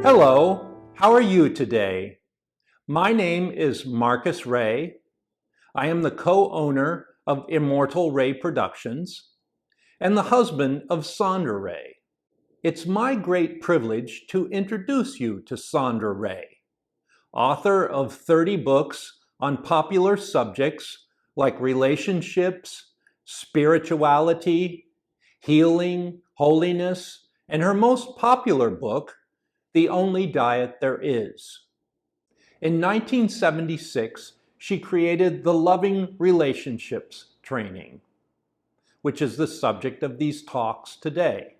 Hello, how are you today? My name is Marcus Ray. I am the co-owner of Immortal Ray Productions and the husband of Sondra Ray. It's my great privilege to introduce you to Sondra Ray, author of 30 books on popular subjects like relationships, spirituality, healing, holiness, and her most popular book, The Only Diet There Is. In 1976, she created the Loving Relationships Training, which is the subject of these talks today.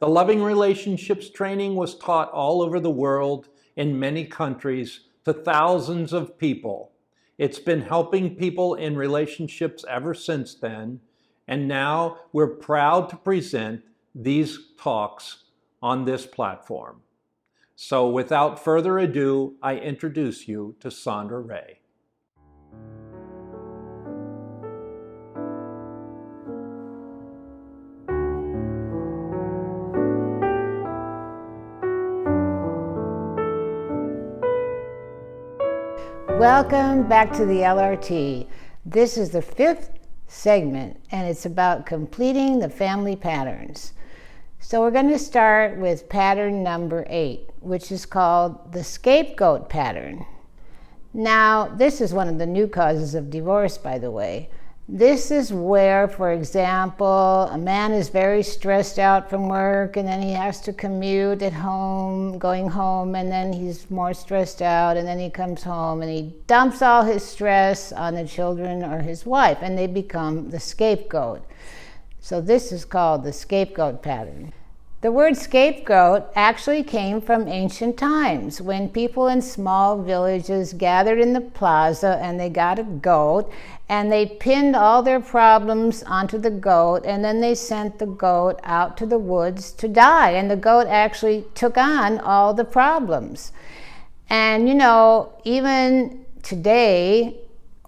The Loving Relationships Training was taught all over the world in many countries to thousands of people. It's been helping people in relationships ever since then, and now we're proud to present these talks on this platform. So without further ado, I introduce you to Sondra Ray. Welcome back to the LRT. This is the 5th segment, and it's about completing the family patterns. So we're going to start with pattern number 8, which is called the Scapegoat Pattern. Now, this is one of the new causes of divorce, by the way. This is where, for example, a man is very stressed out from work and then he has to commute at home, going home, and then he's more stressed out, and then he comes home and he dumps all his stress on the children or his wife, and they become the scapegoat. So this is called the Scapegoat Pattern. The word scapegoat actually came from ancient times when people in small villages gathered in the plaza and they got a goat and they pinned all their problems onto the goat, and then they sent the goat out to the woods to die, and the goat actually took on all the problems. And you know, even today,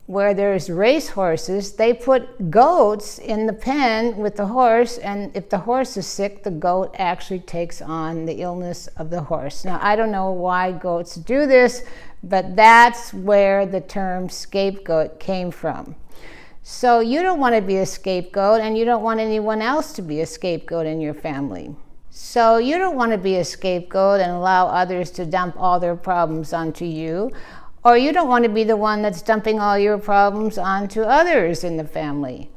where there's race horses, they put goats in the pen with the horse, and if the horse is sick, the goat actually takes on the illness of the horse. Now, I don't know why goats do this, but that's where the term scapegoat came from. So you don't want to be a scapegoat, and you don't want anyone else to be a scapegoat in your family. So you don't want to be a scapegoat and allow others to dump all their problems onto you. Or you don't want to be the one that's dumping all your problems onto others in the family.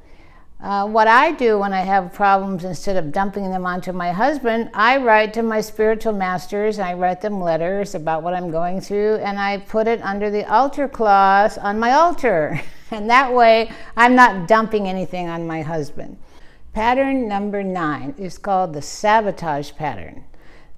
What I do when I have problems, instead of dumping them onto my husband, I write to my spiritual masters, I write them letters about what I'm going through, and I put it under the altar cloth on my altar. And that way, I'm not dumping anything on my husband. Pattern number 9 is called the sabotage pattern.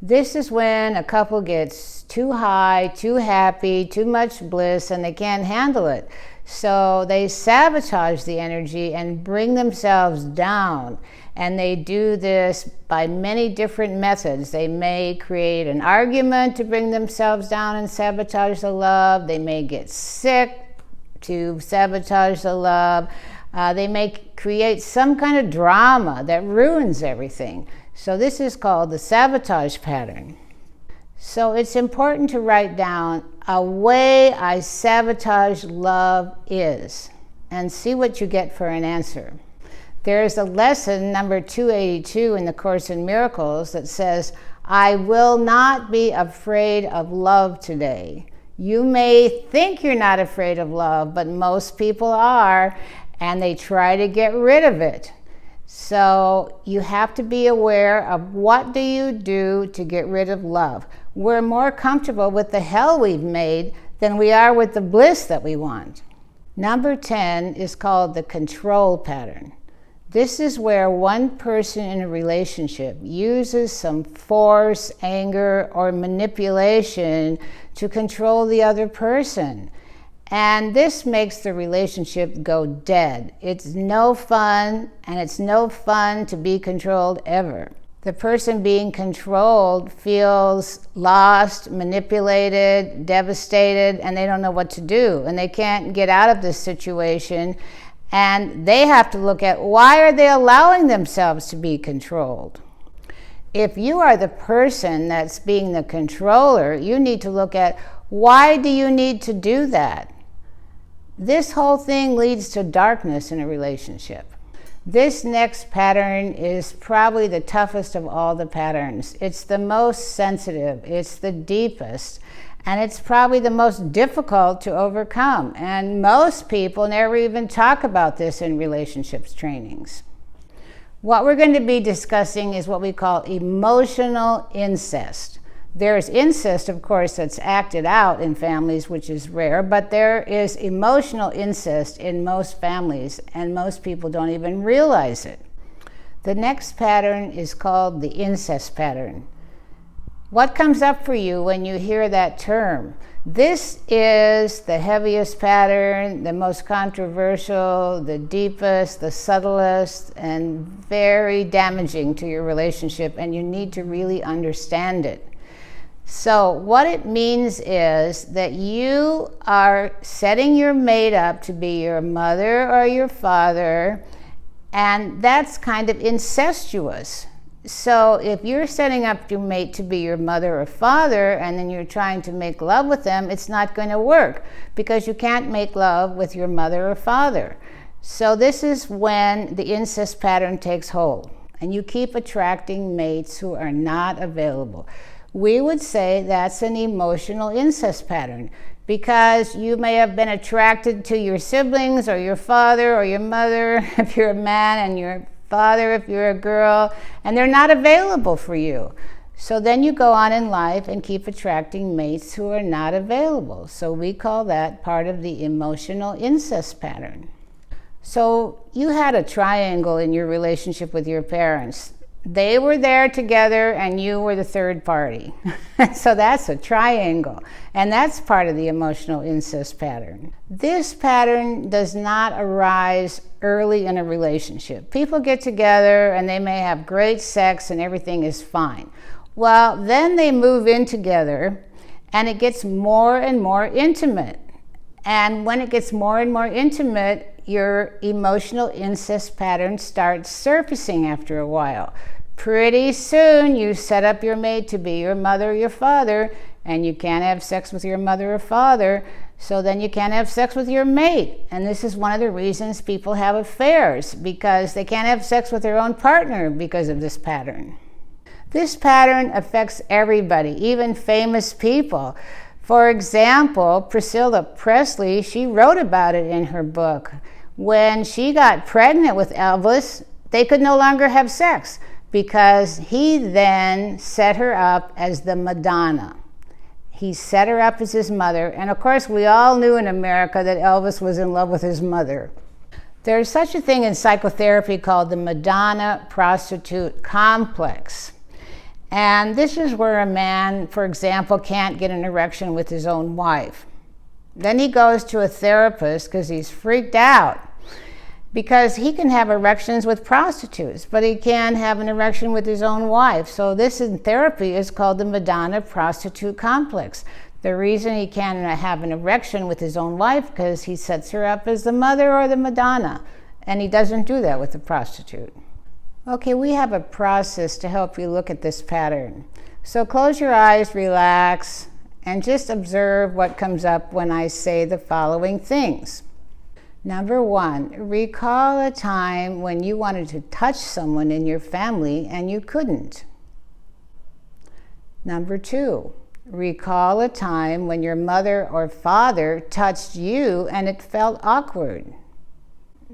This is when a couple gets too high, too happy, too much bliss, and they can't handle it. So they sabotage the energy and bring themselves down. And they do this by many different methods. They may create an argument to bring themselves down and sabotage the love. They may get sick to sabotage the love. They may create some kind of drama that ruins everything. So this is called the sabotage pattern. So it's important to write down a way I sabotage love is, and see what you get for an answer. There's a lesson, number 282 in the Course in Miracles, that says, I will not be afraid of love today. You may think you're not afraid of love, but most people are, and they try to get rid of it. So you have to be aware of what do you do to get rid of love. We're more comfortable with the hell we've made than we are with the bliss that we want. Number 10 is called the control pattern. This is where one person in a relationship uses some force, anger, or manipulation to control the other person. And this makes the relationship go dead. It's no fun, and it's no fun to be controlled ever. The person being controlled feels lost, manipulated, devastated, and they don't know what to do. And they can't get out of this situation. And they have to look at, why are they allowing themselves to be controlled? If you are the person that's being the controller, you need to look at, why do you need to do that? This whole thing leads to darkness in a relationship. This next pattern is probably the toughest of all the patterns. It's the most sensitive, it's the deepest, and it's probably the most difficult to overcome. And most people never even talk about this in relationships trainings. What we're going to be discussing is what we call emotional incest. There's incest, of course, that's acted out in families, which is rare, but there is emotional incest in most families, and most people don't even realize it. The next pattern is called the incest pattern. What comes up for you when you hear that term? This is the heaviest pattern, the most controversial, the deepest, the subtlest, and very damaging to your relationship, and you need to really understand it. So what it means is that you are setting your mate up to be your mother or your father, and that's kind of incestuous. So if you're setting up your mate to be your mother or father, and then you're trying to make love with them, it's not going to work, because you can't make love with your mother or father. So this is when the incest pattern takes hold, and you keep attracting mates who are not available. We would say that's an emotional incest pattern, because you may have been attracted to your siblings or your father or your mother if you're a man, and your father if you're a girl, and they're not available for you. So then you go on in life and keep attracting mates who are not available. So we call that part of the emotional incest pattern. So you had a triangle in your relationship with your parents. They were there together and you were the third party. So that's a triangle, and that's part of the emotional incest pattern. This pattern does not arise early in a relationship. People get together and they may have great sex and everything is fine. Well, then they move in together and it gets more and more intimate. And when it gets more and more intimate, your emotional incest pattern starts surfacing after a while. Pretty soon you set up your mate to be your mother or your father, and you can't have sex with your mother or father, so then you can't have sex with your mate. And this is one of the reasons people have affairs, because they can't have sex with their own partner because of this pattern. This pattern affects everybody, even famous people. For example, Priscilla Presley, she wrote about it in her book. When she got pregnant with Elvis, they could no longer have sex, because he then set her up as the Madonna. He set her up as his mother, and of course we all knew in America that Elvis was in love with his mother. There's such a thing in psychotherapy called the Madonna prostitute complex. And this is where a man, for example, can't get an erection with his own wife. Then he goes to a therapist because he's freaked out, because he can have erections with prostitutes, but he can't have an erection with his own wife. So this in therapy is called the Madonna prostitute complex. The reason he can't have an erection with his own wife, because he sets her up as the mother or the Madonna, and he doesn't do that with the prostitute. Okay, we have a process to help you look at this pattern. So close your eyes, relax, and just observe what comes up when I say the following things. Number 1, recall a time when you wanted to touch someone in your family and you couldn't. Number 2, recall a time when your mother or father touched you and it felt awkward.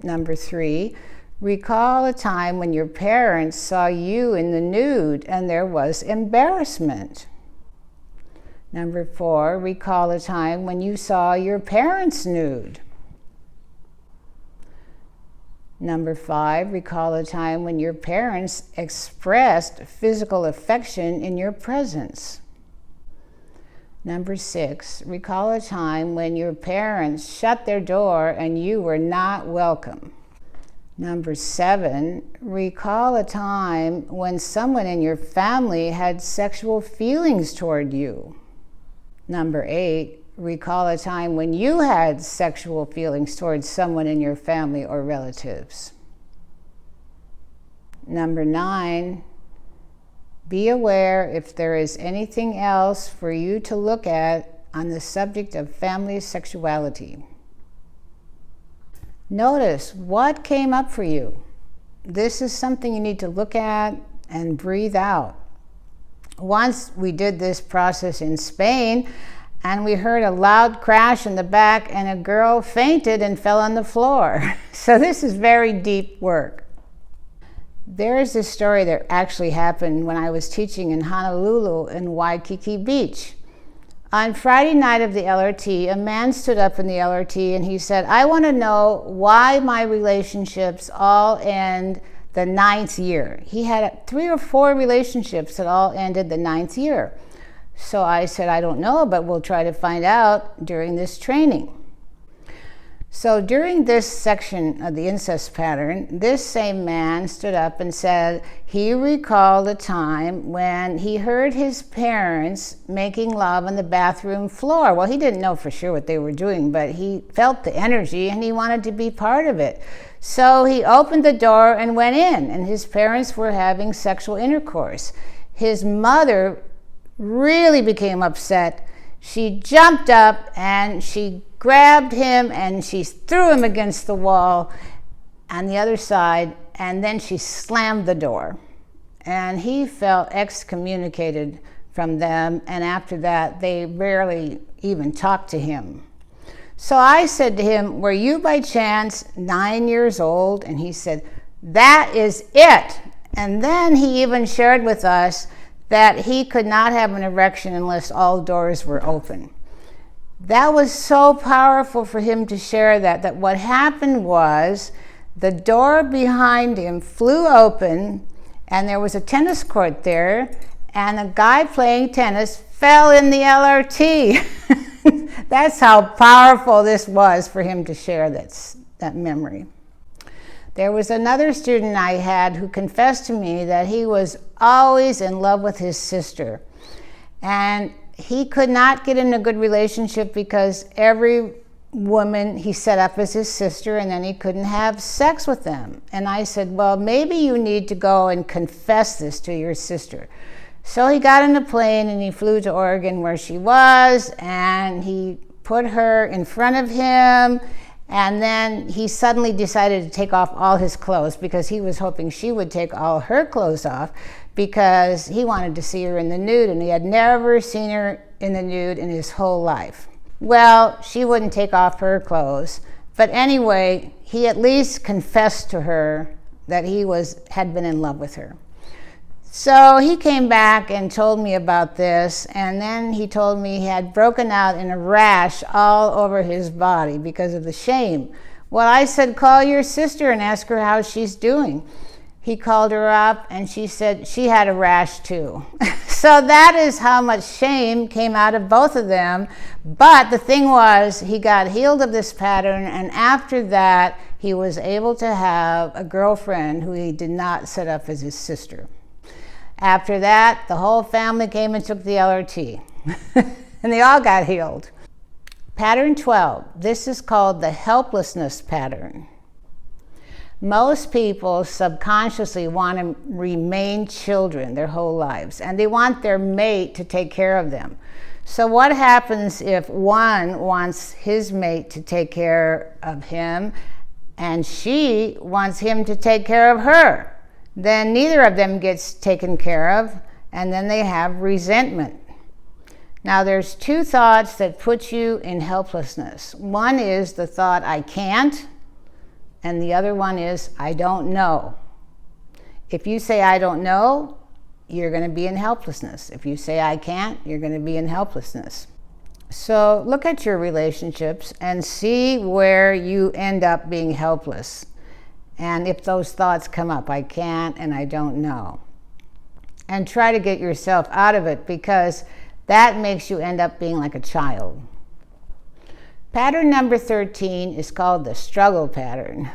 Number 3, recall a time when your parents saw you in the nude and there was embarrassment. Number 4, recall a time when you saw your parents nude. Number 5, recall a time when your parents expressed physical affection in your presence. Number 6, recall a time when your parents shut their door and you were not welcome. Number 7, recall a time when someone in your family had sexual feelings toward you. Number 8, recall a time when you had sexual feelings towards someone in your family or relatives. Number 9, Be aware if there is anything else for you to look at on the subject of family sexuality. Notice what came up for you. This is something you need to look at and breathe out. Once we did this process in Spain, and we heard a loud crash in the back, and a girl fainted and fell on the floor. So this is very deep work. There is this story that actually happened when I was teaching in Honolulu in Waikiki Beach. On Friday night of the LRT, a man stood up in the LRT and he said, "I want to know why my relationships all end the 9th year." He had 3 or 4 relationships that all ended the 9th year. So I said, "I don't know, but we'll try to find out during this training." So during this section of the incest pattern, this same man stood up and said he recalled a time when he heard his parents making love on the bathroom floor. Well, he didn't know for sure what they were doing, but he felt the energy and he wanted to be part of it. So he opened the door and went in, and his parents were having sexual intercourse. His mother really became upset. She jumped up and she grabbed him and she threw him against the wall on the other side, and then she slammed the door. And he felt excommunicated from them, and after that they rarely even talked to him. So I said to him, "Were you by chance 9 years old?" And he said, "That is it." And then he even shared with us that he could not have an erection unless all doors were open. That was so powerful for him to share that what happened was the door behind him flew open, and there was a tennis court there, and a guy playing tennis fell in the LRT. That's how powerful this was for him to share that memory. There was another student I had who confessed to me that he was always in love with his sister. And he could not get in a good relationship because every woman he set up as his sister, and then he couldn't have sex with them. And I said, "Well, maybe you need to go and confess this to your sister." So he got on a plane and he flew to Oregon where she was, and he put her in front of him. And then he suddenly decided to take off all his clothes because he was hoping she would take all her clothes off, because he wanted to see her in the nude, and he had never seen her in the nude in his whole life. Well, she wouldn't take off her clothes. But anyway, he at least confessed to her that he had been in love with her. So he came back and told me about this, and then he told me he had broken out in a rash all over his body because of the shame. Well, I said, "Call your sister and ask her how she's doing." He called her up, and she said she had a rash too. So that is how much shame came out of both of them. But the thing was, he got healed of this pattern, and after that, he was able to have a girlfriend who he did not set up as his sister. After that, the whole family came and took the LRT, and they all got healed. Pattern 12, this is called the helplessness pattern. Most people subconsciously want to remain children their whole lives, and they want their mate to take care of them. So what happens if one wants his mate to take care of him, and she wants him to take care of her? Then neither of them gets taken care of, and then they have resentment. Now there's 2 thoughts that put you in helplessness. One is the thought, "I can't," and the other one is, "I don't know." If you say, "I don't know," you're going to be in helplessness. If you say, "I can't," you're going to be in helplessness. So look at your relationships and see where you end up being helpless. And if those thoughts come up, "I can't" and "I don't know," and try to get yourself out of it, because that makes you end up being like a child. Pattern number 13 is called the struggle pattern.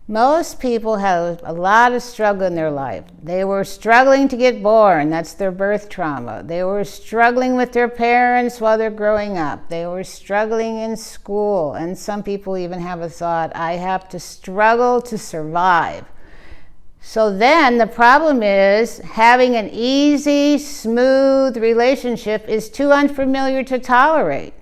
Most people have a lot of struggle in their life. They were struggling to get born. That's their birth trauma. They were struggling with their parents while they're growing up. They were struggling in school. And some people even have a thought, "I have to struggle to survive." So then the problem is having an easy, smooth relationship is too unfamiliar to tolerate.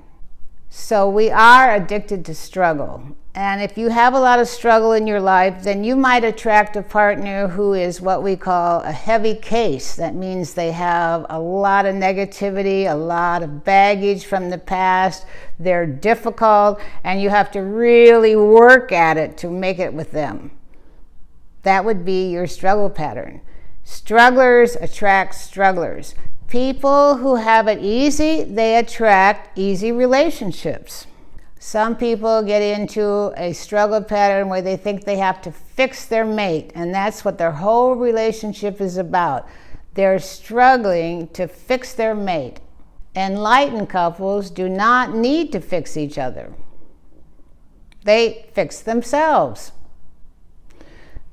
So we are addicted to struggle. And if you have a lot of struggle in your life, then you might attract a partner who is what we call a heavy case. That means they have a lot of negativity, a lot of baggage from the past. They're difficult, and you have to really work at it to make it with them. That would be your struggle pattern. Strugglers attract strugglers. People who have it easy, they attract easy relationships. Some people get into a struggle pattern where they think they have to fix their mate, and that's what their whole relationship is about. They're struggling to fix their mate. Enlightened couples do not need to fix each other. They fix themselves.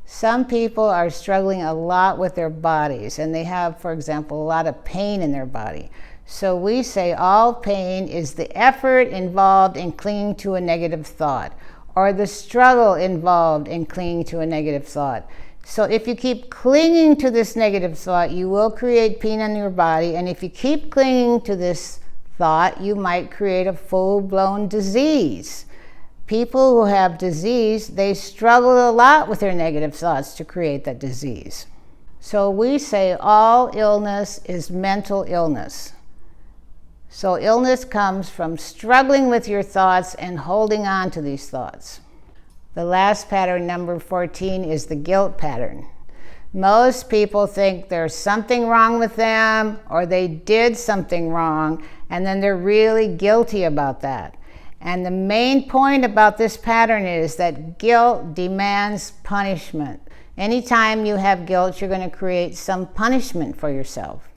Some people are struggling a lot with their bodies, and they have, for example, a lot of pain in their body. So we say all pain is the effort involved in clinging to a negative thought, or the struggle involved in clinging to a negative thought. So if you keep clinging to this negative thought, you will create pain in your body, and if you keep clinging to this thought, you might create a full-blown disease. People who have disease, they struggle a lot with their negative thoughts to create that disease. So we say all illness is mental illness. So illness comes from struggling with your thoughts and holding on to these thoughts. The last pattern, number 14, is the guilt pattern. Most people think there's something wrong with them, or they did something wrong, and then they're really guilty about that. And the main point about this pattern is that guilt demands punishment. Anytime you have guilt, you're going to create some punishment for yourself.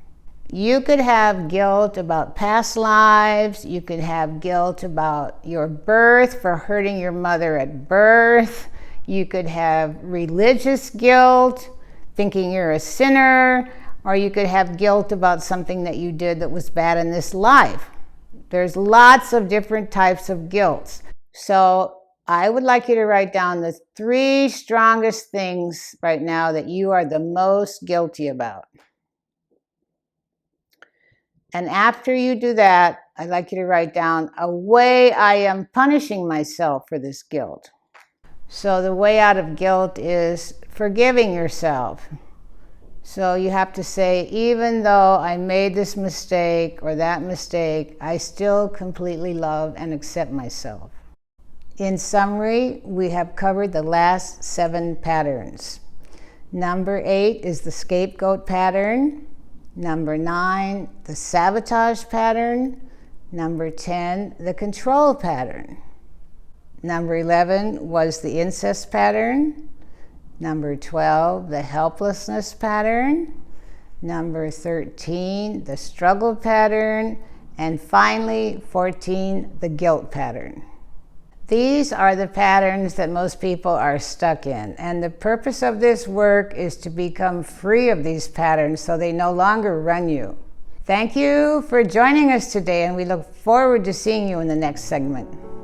You could have guilt about past lives. You could have guilt about your birth for hurting your mother at birth. You could have religious guilt, thinking you're a sinner, or you could have guilt about something that you did that was bad in this life. There's lots of different types of guilt. So I would like you to write down the 3 strongest things right now that you are the most guilty about. And after you do that, I'd like you to write down a way I am punishing myself for this guilt. So the way out of guilt is forgiving yourself. So you have to say, even though I made this mistake or that mistake, I still completely love and accept myself. In summary, we have covered the last 7 patterns. Number 8 is the scapegoat pattern. Number 9, the sabotage pattern. Number 10, the control pattern. Number 11 was the incest pattern. Number 12, the helplessness pattern. Number 13, the struggle pattern. And finally, 14, the guilt pattern. These are the patterns that most people are stuck in. And the purpose of this work is to become free of these patterns so they no longer run you. Thank you for joining us today, and we look forward to seeing you in the next segment.